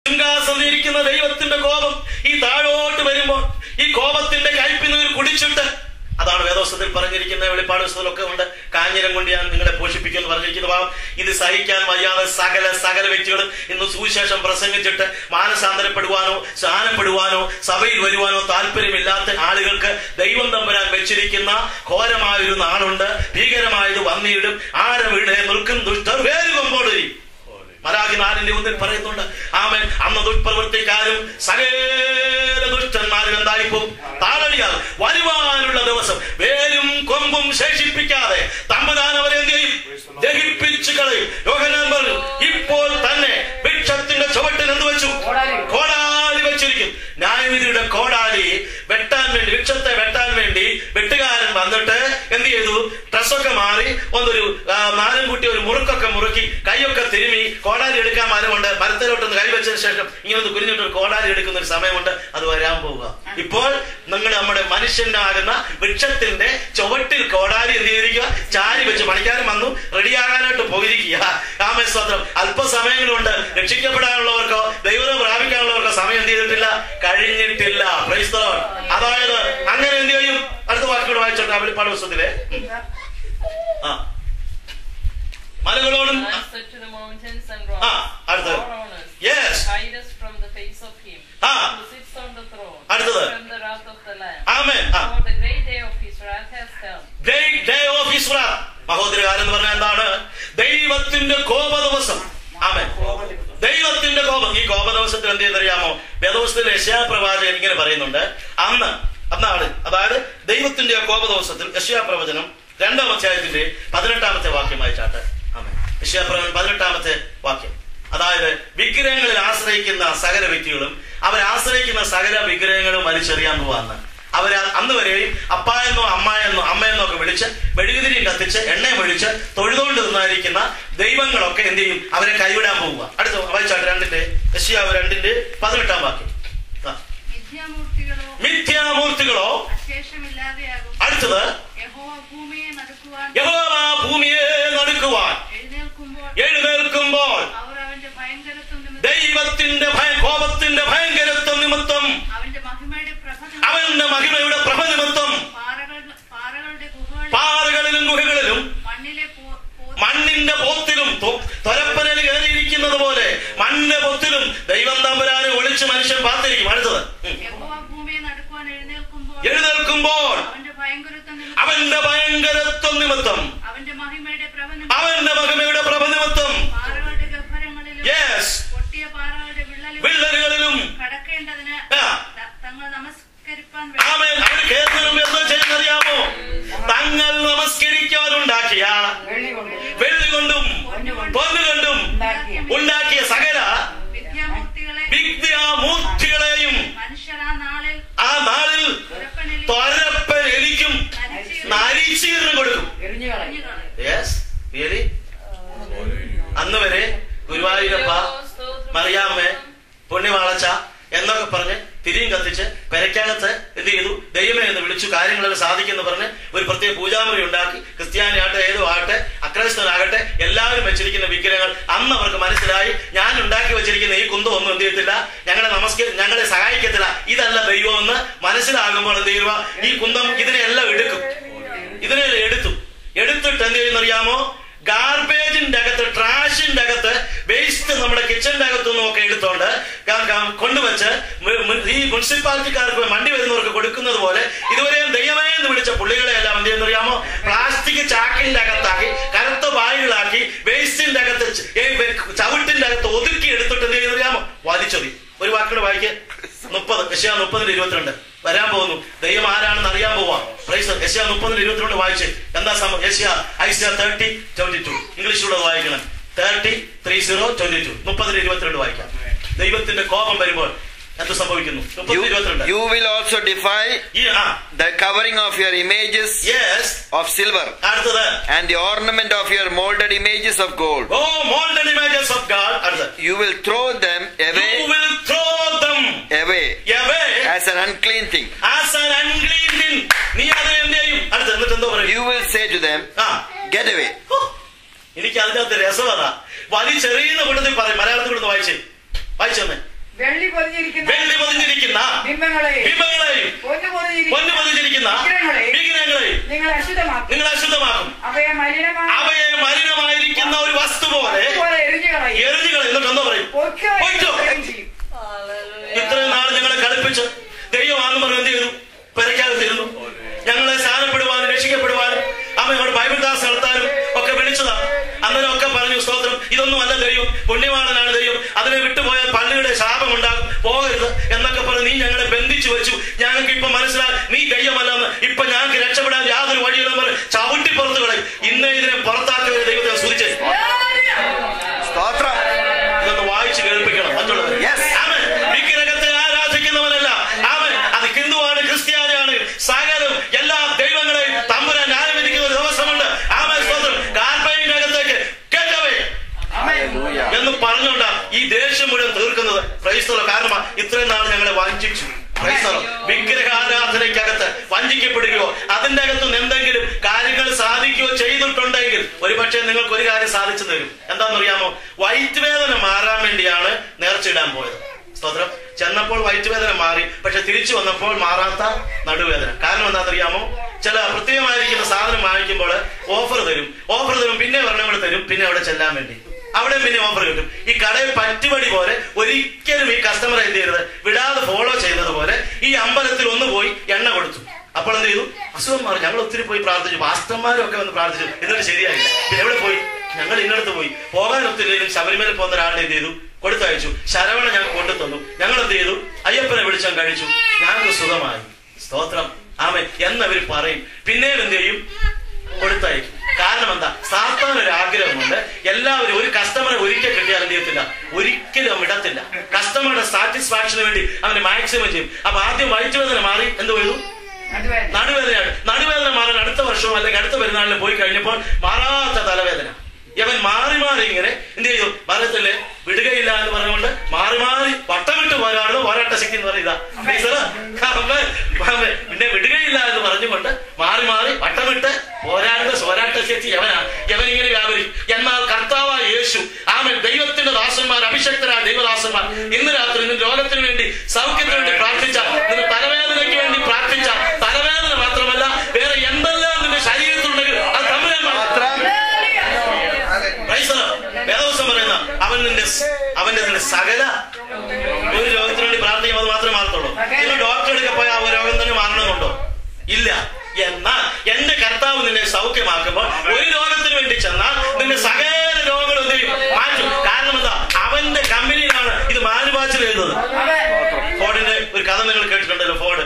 സിംഹാസനത്തിലിരിക്കുന്ന ദൈവത്തിന്റെ കോപം ഈ താഴോട്ട് വരുമ്പോൾ ഈ കോപത്തിന്റെ കയ്പിനീർ കുടിച്ചിട്ട്, അതാണ് വേദോസ്തത്തിൽ പറഞ്ഞിരിക്കുന്ന, വെളിപ്പാട് പുസ്തകത്തിലൊക്കെ ഉണ്ട്, കാഞ്ഞിരം കൊണ്ട് ഞാൻ നിങ്ങളെ പോഷിപ്പിക്കുമെന്ന് പറഞ്ഞിരിക്കുന്ന ഇത് സഹിക്കാൻ വയ്യാതെ സകല വ്യക്തികളും ഇന്ന് സുവിശേഷം പ്രസംഗിച്ചിട്ട് മാനസാന്തരപ്പെടുവാനോ സ്നാനപ്പെടുവാനോ സഭയിൽ വരുവാനോ താല്പര്യമില്ലാത്ത ആളുകൾക്ക് ദൈവം തമ്പുരാൻ വെച്ചിരിക്കുന്ന ഘോരമായൊരു നാളുണ്ട്. ഭീകരമായത് വന്നിടും, ആരെ വീട് നിൽക്കും ദുഷ്ടർ വേരുകൊമ്പോഴി. മലാഖി 4:1 പറയുന്നുണ്ട്. ആമേൻ. അന്ന് ദുഷ്പ്രവൃത്തിക്കാരും സകല ദുഷ്ടന്മാരും എന്തായിപ്പോവും? താഴടിയാൽ വരുവാനുള്ള ദിവസം വേരും കൊമ്പും ശേഷിപ്പിക്കാതെ തമ്പുരാൻ അവരെ എന്ത് ചെയ്യും? ദഹിപ്പിച്ചു കളയും. യോഹന്നാൻ പറഞ്ഞു, ഇപ്പോൾ തന്നെ വൃക്ഷത്തിന്റെ ചുവട്ടിൽ എന്ത് വെച്ചു? കോടാലി വെച്ചിരിക്കും. ന്യായവിധിയുടെ കോടാലി വെട്ടാൻ വേണ്ടി, വൃക്ഷത്തെ വെട്ടാൻ വേണ്ടി വെട്ടുകാരൻ വന്നിട്ട് എന്ത് ചെയ്തു? ഡ്രസ്സൊക്കെ മാറി ഒന്നൊരു നാലും കൂട്ടി ഒരു മുറുക്കൊക്കെ മുറുക്കി കൈയൊക്കെ തിരുമി കോടാലി എടുക്കാൻ മരമുണ്ട്. മരത്തിലോട്ടൊന്ന് കൈവച്ചതിന് ശേഷം ഇങ്ങനെ ഒന്ന് കുരിഞ്ഞിട്ട് കോടാലി എടുക്കുന്ന ഒരു സമയമുണ്ട്. അത് വരാൻ പോവുക. ഇപ്പോൾ നിങ്ങൾ നമ്മുടെ മനുഷ്യനാകുന്ന വൃക്ഷത്തിന്റെ ചുവട്ടിൽ കോടാലി എന്ത് ചെയ്തിരിക്കുക? ചാരി വെച്ച് പണിക്കാരൻ വന്നു റെഡിയാകാനായിട്ട് പോയിരിക്കുക. രാമസ്തോത്രം. അല്പസമയങ്ങളുണ്ട്. രക്ഷിക്കപ്പെടാനുള്ളവർക്കോ ദൈവം പ്രാപിക്കാനുള്ളവർക്കോ സമയം എന്ത് ചെയ്തിട്ടില്ല? കഴിഞ്ഞിട്ടില്ല. Praise the Lord. അതായത് അങ്ങനെ എന്ത് ചെയ്യും? അടുത്ത വാക്കുകൾ വായിച്ചോട്ടെ. വെളിപ്പാട് പുസ്തകത്തിലെ മലകളോടും അടുത്തത് അടുത്തത് മഹോദരകാലം എന്ന് പറഞ്ഞാൽ എന്താണ്? ദൈവത്തിന്റെ കോപ ദിവസം. ആമേൻ. ദൈവത്തിന്റെ കോപം. ഈ കോപ ദിവസത്തിൽ എന്ത് ചെയ്തറിയാമോ? വേദപുസ്തകത്തിലെ യെശയ്യാ പ്രവാചകൻ ഇങ്ങനെ പറയുന്നുണ്ട്. അന്നാണ്, അതായത് ദൈവത്തിന്റെ കോപ ദിവസത്തിൽ യെശയ്യാ പ്രവചനം 2-ാം അധ്യായത്തിന്റെ 18-ാമത്തെ വാക്യം വായിച്ചാട്ടെ. ആമേൻ. യെശയ്യാ പ്രവചനം 18-ാമത്തെ വാക്യം. അതായത് വിഗ്രഹങ്ങളിൽ ആശ്രയിക്കുന്ന സകല വ്യക്തികളും അവരാശ്രയിക്കുന്ന സകല വിഗ്രഹങ്ങളും വലിച്ചെറിയാൻ പോവാന്ന്. അവര് അന്ന് വരെയും അപ്പായെന്നോ അമ്മയെന്നോ ഒക്കെ വിളിച്ച് മെഴുകുതിരിയും കത്തിച്ച് എണ്ണയും ഒഴിച്ച് തൊഴുതുകൊണ്ട് നിന്നായിരിക്കുന്ന ദൈവങ്ങളൊക്കെ എന്ത് ചെയ്യും? അവരെ കൈവിടാൻ പോവുക. അടുത്ത വായിച്ചാട്ടെ. യെശയ്യാ 2:18 വാക്യം. മിഥ്യാമൂർത്തികളോ അടുത്തത് യഹോവ ഭൂമിയെ നടുക്കുവാൻ എഴുന്നേൽക്കുമ്പോൾ ദൈവത്തിന്റെ കോപത്തിന്റെ ഭയങ്കരത്വം നിമിത്തം അവന്റെ മഹിമയുടെ പ്രഭ നിമിത്തം പാറകളിലും ഗുഹകളിലും മണ്ണിന്റെ പോത്തിലും തൊരപ്പനൽ കയറിയിരിക്കുന്നത് പോലെ മണ്ണിന്റെ പൊത്തിലും ദൈവം തമ്പുരാനെ ഒളിച്ച് മനുഷ്യൻ പാത്തിരിക്കും. അടുത്തത് എഴുന്നേൽക്കുമ്പോൾ അവന്റെ ഭയങ്കരത്വം നിമിത്തം അവന്റെ മഹിമയുടെ പ്രഭ നിമിത്തം വിള്ളലുകളിലും അവൻ കേൾക്കുന്നതും എന്തോ ചെയ്യുന്നറിയാമോ? തങ്ങൾ നമസ്കരിക്കാനുണ്ടാക്കിയ വെള്ളി കൊണ്ടും പൊന്നുകൊണ്ടും ഉണ്ടാക്കിയ സകല വിദ്യാമൂർത്തികളെയും ആ നാളിൽ തൊരപ്പൻ എലിക്കും നരിച്ചീറിന് കൊടുക്കും. അന്ന് വരെ ഗുരുവായൂരപ്പ, മറിയാമ്മ, പുണ്യവാളച്ച എന്നൊക്കെ പറഞ്ഞ് തിരിയും കത്തിച്ച് പെരക്കകത്ത് എന്ത് ചെയ്തു? ദൈവമേ എന്ന് വിളിച്ചു കാര്യങ്ങളൊക്കെ സാധിക്കുമെന്ന് പറഞ്ഞ് ഒരു പ്രത്യേക പൂജാമുറി ഉണ്ടാക്കി. ക്രിസ്ത്യാനി ആകട്ടെ, ഏതോ ആകട്ടെ, അക്രൈസ്തവനാകട്ടെ, എല്ലാവരും വെച്ചിരിക്കുന്ന വിഗ്രഹങ്ങൾ അന്ന് അവർക്ക് മനസ്സിലായി. ഞാൻ ഉണ്ടാക്കി വെച്ചിരിക്കുന്ന ഈ കുന്തം ഒന്നും എന്ത് ചെയ്യത്തില്ല, ഞങ്ങളെ സഹായിക്കത്തില്ല, ഇതല്ല ദൈവമെന്ന് മനസ്സിലാകുമ്പോൾ എന്ത് ചെയ്യുക? ഈ കുന്തം ഇതിനെല്ലാം എടുത്തിട്ട് എന്ത് ചെയ്യുന്നറിയാമോ? ഗാർബേജിന്റെ അകത്ത്, ട്രാഷിന്റെ അകത്ത്, വേസ്റ്റ് നമ്മുടെ കിച്ചന്റെ അകത്തുനിന്നും ഒക്കെ എടുത്തോണ്ട് കൊണ്ടുവച്ച് ഈ മുനിസിപ്പാലിറ്റിക്കാർക്ക് വണ്ടി വരുന്നവർക്ക് കൊടുക്കുന്നത് പോലെ ഇതുവരെയും ദൈവമേ എന്ന് വിളിച്ച പുള്ളികളെ എല്ലാം എന്ത് ചെയ്യുന്നറിയാമോ? പ്ലാസ്റ്റിക് ചാക്കിന്റെ അകത്താക്കി, കറുത്ത ബാഗുകളാക്കി, വേസ്റ്റിന്റെ അകത്ത്, ചവിട്ടിന്റെ അകത്ത് ഒതുക്കി എടുത്തിട്ട് എന്ത് ചെയ്യുന്നറിയാമോ? വലിച്ചെറി. ഒരു വാക്കുകൾ വായിക്ക്. 30 യെശയ്യാ 30:22 വരാൻ പോകുന്നു. ദൈവം ആരാണെന്ന് അറിയാൻ പോവാ. യെശയ്യാ 30:22 വായിച്ച് എന്താ സംഭവം? ഐസിയ 30:22 ഇംഗ്ലീഷിലൂടെ വായിക്കണം. 30:22 30:22 വായിക്കാം. ദൈവത്തിന്റെ കോപം വരുമ്പോൾ എന്ത് സംഭവിക്കുന്നു? 30:22. You will also defy the covering of your images of silver and the ornament of your molded images of gold. Oh, molded images of God. You will throw them away. You will throw them away as an unclean thing. As an unclean thing. നീ അത് എന്ത് ചെയ്യും? എന്നിട്ട് എന്തോ പറയും? You will say to them, get away. എനിക്ക് അതിനകത്ത് രസമതാ. വലിച്ചെറിയുന്ന കൂട്ടത്തിൽ പറയും. മലയാളത്തിൽ കൂടെ വായിച്ചെന്നെ വെള്ളി പൊതിഞ്ഞിരിക്കുന്ന ബിംബങ്ങളെയും പൊന്നു പൊതിഞ്ഞിരിക്കുന്ന വിഗ്രഹങ്ങളെയും നിങ്ങൾ അശുദ്ധമാക്കും. അവയെ മലിനമായിരിക്കുന്ന ഒരു വസ്തു പോലെ എറിഞ്ഞുകളയും. എന്നിട്ട് എന്താ പറയും? ഇത്രയും നാൾ ഞങ്ങളെ കളിപ്പിച്ച് ദൈവമാണെന്ന് പറഞ്ഞ് എന്ത് ചെയ്തു? പെരയ്ക്കകത്തിരുന്നു. ഞങ്ങളെ സ്നാനപ്പെടുവാനും രക്ഷിക്കപ്പെടുവാനും അമ്മയോട് ബൈബിൾ ക്ലാസ് നടത്താനും ഒക്കെ വിളിച്ചതാണ്. അന്നേരം ഒക്കെ പറഞ്ഞു, സ്തോത്രം, ഇതൊന്നും അല്ല ദൈവം, പുണ്യവാളനാണ് ദൈവം, അതിനെ വിട്ടുപോയാൽ പള്ളിയുടെ ശാപം ഉണ്ടാകും, പോകരുത് എന്നൊക്കെ പറഞ്ഞ് നീ ഞങ്ങളെ ബന്ധിച്ചു വെച്ചു. ഞങ്ങൾക്ക് ഇപ്പൊ മനസ്സിലായി നീ ദൈവമല്ലെന്ന്. ഇപ്പൊ ഞങ്ങൾക്ക് രക്ഷപ്പെടാൻ യാതൊരു വഴിയില്ലെന്ന് പറഞ്ഞ് ചവിട്ടി പുറത്തു കളയും. ഇന്ന് ഇതിനെ പുറത്താക്കിയ ദൈവത്തെ സ്തുതിച്ചേ. ഇതൊന്ന് വായിച്ച് കേൾപ്പിക്കണം മറ്റുള്ളവർ. വിഗ്രഹത്തെ ആരാധിക്കുന്നവനല്ല അവൻ. അത് ഹിന്ദുവാണ്, ക്രിസ്ത്യാനിയാണ്, സകലം എല്ലാ ദൈവങ്ങളെയും തമ്പുരാൻ ന്യായവിധിക്കുന്ന ഒരു ദിവസമുണ്ട്. ആമേൻ, സ്തോത്രം. കാർപ്പയിനകത്തേക്ക് കേട്ടവേ എന്ന് പറഞ്ഞുകൊണ്ടാ ഈ ദേഷ്യം മുഴുവൻ തീർക്കുന്നത്. ക്രൈസ്തവ കാരണം ഇത്രയും നാൾ ഞങ്ങളെ വഞ്ചിച്ചു. ക്രൈസ്തവ വിഗ്രഹാരാധനയ്ക്കകത്ത് വഞ്ചിക്കപ്പെടുകയോ അതിന്റെ അകത്തുനിന്ന് എന്തെങ്കിലും കാര്യങ്ങൾ സാധിക്കുകയോ ചെയ്തിട്ടുണ്ടെങ്കിൽ ഒരുപക്ഷെ നിങ്ങൾക്ക് ഒരു കാര്യം സാധിച്ചു തരും. എന്താണെന്നറിയാമോ? വയറ്റുവേദന മാറാൻ വേണ്ടിയാണ് നേർച്ചയിടാൻ പോയത്. സ്തോത്രം. ചെന്നപ്പോൾ വയറ്റുവേദന മാറി, പക്ഷെ തിരിച്ചു വന്നപ്പോൾ മാറാത്ത നടുവേദന. കാരണം എന്താണെന്നറിയാമോ? ചില പ്രത്യേകമായിരിക്കുന്ന സാധനം വാങ്ങിക്കുമ്പോൾ ഓഫർ തരും, പിന്നെ ഒരെണ്ണം കൂടെ തരും, പിന്നെ അവിടെ ചെല്ലാൻ വേണ്ടി അവിടെ പിന്നെ ഓഫർ കിട്ടും. ഈ കടയിൽ പറ്റുപടി പോലെ ഒരിക്കലും ഈ കസ്റ്റമർ എന്ത് ചെയ്യരുത്, വിടാതെ ഫോളോ ചെയ്യുന്നത് പോലെ ഈ അമ്പലത്തിൽ ഒന്ന് പോയി എണ്ണ കൊടുത്തു. അപ്പോൾ എന്ത് ചെയ്തു? അസുഖം മാറി. ഞങ്ങൾ ഒത്തിരി പോയി പ്രാർത്ഥിച്ചു, പാസ്റ്റർമാരൊക്കെ വന്ന് പ്രാർത്ഥിച്ചു, എന്നിട്ട് ശരിയായില്ല. പിന്നെ എവിടെ പോയി? ഞങ്ങൾ ഇന്നടത്ത് പോയി. പോകാൻ ഒത്തിരിയും ശബരിമല പോകുന്ന ഒരാളെ എന്ത് ചെയ്തു? കൊടുത്തയച്ചു. ശരവണ ഞങ്ങൾക്ക് കൊണ്ടു തന്നു. ഞങ്ങൾ എന്ത് ചെയ്തു? അയ്യപ്പനെ വിളിച്ചാൽ കഴിച്ചു, ഞങ്ങൾക്ക് സുഖമായി. സ്തോത്രം. ആമേ എന്നവർ പറയും. പിന്നീട് എന്ത് ചെയ്യും? കൊടുത്തയക്കും. കാരണം എന്താ? സാത്താൻ ഒരു ആഗ്രഹമുണ്ട്. എല്ലാവരും ഒരു കസ്റ്റമറെ ഒരിക്കൽ കിട്ടിയാൽ എന്ത് ചെയ്യത്തില്ല, ഒരിക്കലും ഇടത്തില്ല. കസ്റ്റമറുടെ സാറ്റിസ്ഫാക്ഷന് വേണ്ടി അവന് മാക്സിമം ചെയ്യും. അപ്പൊ ആദ്യം വയറ്റുവേദന മാറി എന്ത് ചെയ്തു? നടുവേദനയാണ്. നടുവേദന മാറാൻ അടുത്ത വർഷമോ അല്ലെങ്കിൽ അടുത്ത പെരുന്നാളിന് പോയി കഴിഞ്ഞപ്പോൾ മാറാത്ത തലവേദന. ഇവൻ മാറി ഇങ്ങനെ എന്ത് ചെയ്തു? മരത്തില് വിടുകയില്ല എന്ന് പറഞ്ഞുകൊണ്ട് മാറി വട്ടമിട്ട് പോരാട്ട ശക്തി എന്ന് പറയുക. പിന്നെ വിടുകയില്ല എന്ന് പറഞ്ഞുകൊണ്ട് മാറി വട്ടമിട്ട് പോരാട്ട ശക്തി യവൻ ഇങ്ങനെ വ്യാപരിക്കും. എന്നാൽ കർത്താവായ യേശു, ആമേൻ, ദൈവത്തിന്റെ ദാസന്മാർ, അഭിഷക്തരായ ദൈവദാസന്മാർ, ഇന്ന് രാത്രി നിന്റെ രോഗത്തിന് വേണ്ടി, സൗഖ്യത്തിന് വേണ്ടി പ്രാർത്ഥിച്ച, നിന്റെ തലവേദനയ്ക്ക് വേണ്ടി പ്രാർത്ഥിച്ച, തലവേദന മാത്രമല്ല വേറെ എന്തെല്ലാം നിന്റെ ശരീരത്തിലുണ്ടെങ്കിൽ അത് തമ്മിൽ മാത്രം വേദവസം പറയുന്ന അവന്റെ സകല ഒരു രോഗത്തിന് വേണ്ടി പ്രാർത്ഥിക്കും. അത് മാത്രമേ മാറത്തുള്ളൂ. നിങ്ങൾ ഡോക്ടറെ എടുക്ക പോയാൽ ആ രോഗം തന്നെ മാറണമെന്നുണ്ടോ? ഇല്ല. എന്നാൽ എന്റെ കർത്താവ് നിന്നെ സൗഖ്യമാക്കുമ്പോൾ ഒരു രോഗത്തിന് വേണ്ടി ചെന്നാൽ നിന്റെ സകല രോഗങ്ങളും എന്ത് ചെയ്യും? മാറ്റും. കാരണം എന്താ? അവന്റെ കമ്പനിയിലാണ് ഇത് മാനുപാച്ചിൽ എഴുതുന്നത്. ഫോർഡിന്റെ ഒരു കഥ നിങ്ങൾ കേട്ടിട്ടുണ്ടല്ലോ. ഫോർഡ്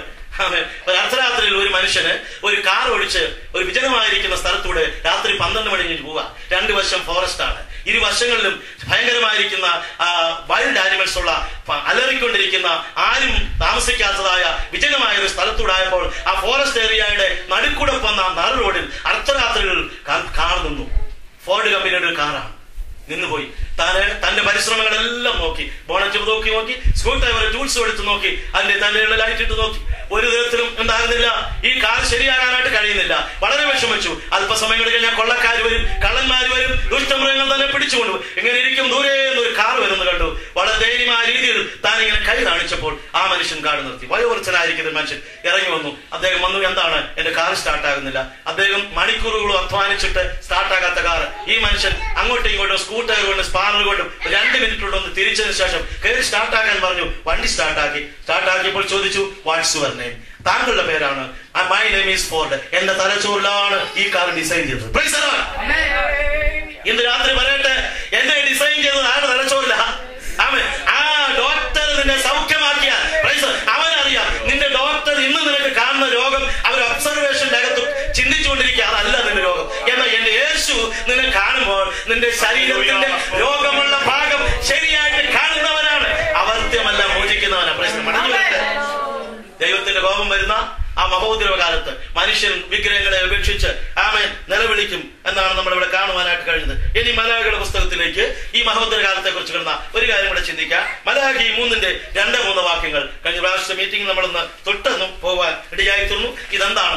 ഒരു അർദ്ധരാത്രിയിൽ ഒരു മനുഷ്യന് ഒരു കാർ ഒഴിച്ച് ഒരു വിജനമായിരിക്കുന്ന സ്ഥലത്തൂടെ രാത്രി 12 മണി കഴിഞ്ഞ് പോവാ. 2 വശം ഫോറസ്റ്റ് ആണ്. ഇരുവശങ്ങളിലും ഭയങ്കരമായിരിക്കുന്ന വൈൽഡ് ആനിമൽസ് ഉള്ള, അലറിക്കൊണ്ടിരിക്കുന്ന, ആരും താമസിക്കാത്തതായ വിജനമായ ഒരു സ്ഥലത്തൂടായപ്പോൾ ആ ഫോറസ്റ്റ് ഏരിയയുടെ നടുക്കൂടെ വന്ന നറു റോഡിൽ അർദ്ധരാത്രികൾ കാർ നിന്നു. ഫോർഡ് കമ്പനിയുടെ ഒരു കാറാണ്. നിന്നുപോയി. തന്റെ പരിശ്രമങ്ങളെല്ലാം നോക്കി, ബോണറ്റ് നോക്കി, സ്ക്രൂ ഡ്രൈവർ ടൂൾസ് എടുത്ത് നോക്കി, തന്റെ ലൈറ്റ് ഇട്ട് നോക്കി. ഒരു വിധത്തിലും എന്താകുന്നില്ല. ഈ കാർ ശരിയാകാനായിട്ട് കഴിയുന്നില്ല. വളരെ വിഷമിച്ചു. അല്പസമയം കഴിഞ്ഞാൽ കൊള്ളക്കാർ വരും, കള്ളന്മാർ വരും, ദുഷ്ടമൃഗങ്ങൾ തന്നെ പിടിച്ചുകൊണ്ടുപോകും. ഇങ്ങനെ ഇരിക്കും. ദൂരെ ഒരു കാർ വരുന്നു കണ്ടു. വളരെ ദയനീയമായ രീതിയിൽ താൻ ഇങ്ങനെ കൈ കാണിച്ചപ്പോൾ ആ മനുഷ്യൻ കാർ നിർത്തി. വയോവൃദ്ധനായിരിക്കുന്ന മനുഷ്യൻ ഇറങ്ങി വന്നു. അദ്ദേഹം വന്നു. എന്താണ്? എന്റെ കാർ സ്റ്റാർട്ടാകുന്നില്ല. അദ്ദേഹം മണിക്കൂറുകളും അധ്വാനിച്ചിട്ട് സ്റ്റാർട്ടാകാത്ത കാർ. ഈ മനുഷ്യൻ അങ്ങോട്ടും ഇങ്ങോട്ടും സ്കൂട്ടർ കൊണ്ട് സ്പാനർ കൊണ്ടും 2 മിനിറ്റുകൊണ്ടൊന്ന് തിരിച്ചതിന് ശേഷം കയറി സ്റ്റാർട്ടാക്കാൻ പറഞ്ഞു. വണ്ടി സ്റ്റാർട്ടാക്കിയപ്പോൾ ചോദിച്ചു, വാട്ട്സ് യുവർ നെയിം? താങ്കളുടെ പേരാണ്. My name is Ford. എന്റെ തലച്ചോറിലാണ് ഈ കാർ ഡിസൈൻ ചെയ്തത്. ഇന്ന് രാത്രി പറയട്ടെ, എന്നെ ഡിസൈൻ ചെയ്തത് ആരുടെ തലച്ചോറില്ല? ആ ഡോക്ടർ നിന്നെ സൗഖ്യമാക്കിയാൽ അവനറിയാം നിന്റെ ഡോക്ടർ ഇന്ന് നിനക്ക് കാണുന്ന രോഗം അവർ ഒബ്സർവേഷന്റെ അകത്ത് ചിന്തിച്ചുകൊണ്ടിരിക്കുക, അതല്ല നിന്റെ രോഗം. എന്നാൽ എന്റെ യേശു നിന്നെ കാണുമ്പോൾ നിന്റെ ശരീരത്തിന്റെ രോഗമുള്ള ഭാഗം ശരിയായിട്ട് കാണുന്നവനാണ്, അവർദ്യമല്ല മോചിക്കുന്നവനാണ്. ദൈവത്തിന്റെ കോപം വരുന്ന ആ മഹോദ്രവകാലത്ത് മനുഷ്യൻ വിഗ്രഹങ്ങളെ ഉപേക്ഷിച്ച് ആമേൻ നിലവിളിക്കും എന്നാണ് നമ്മളിവിടെ കാണുവാനായിട്ട് കഴിഞ്ഞത്. ഇനി മലാഖിയുടെ പുസ്തകത്തിലേക്ക് ഈ മഹോദ്രകാലത്തെ കുറിച്ച് കിടന്ന ഒരു കാര്യം കൂടെ ചിന്തിക്കാം. മലാഖി 3:2-3 വാക്യങ്ങൾ കഴിഞ്ഞ പ്രാവശ്യത്തെ മീറ്റിംഗ് നമ്മളൊന്ന് തൊട്ടൊന്നും പോവാൻ ഇടയായിത്തീർന്നു. ഇതെന്താണ്?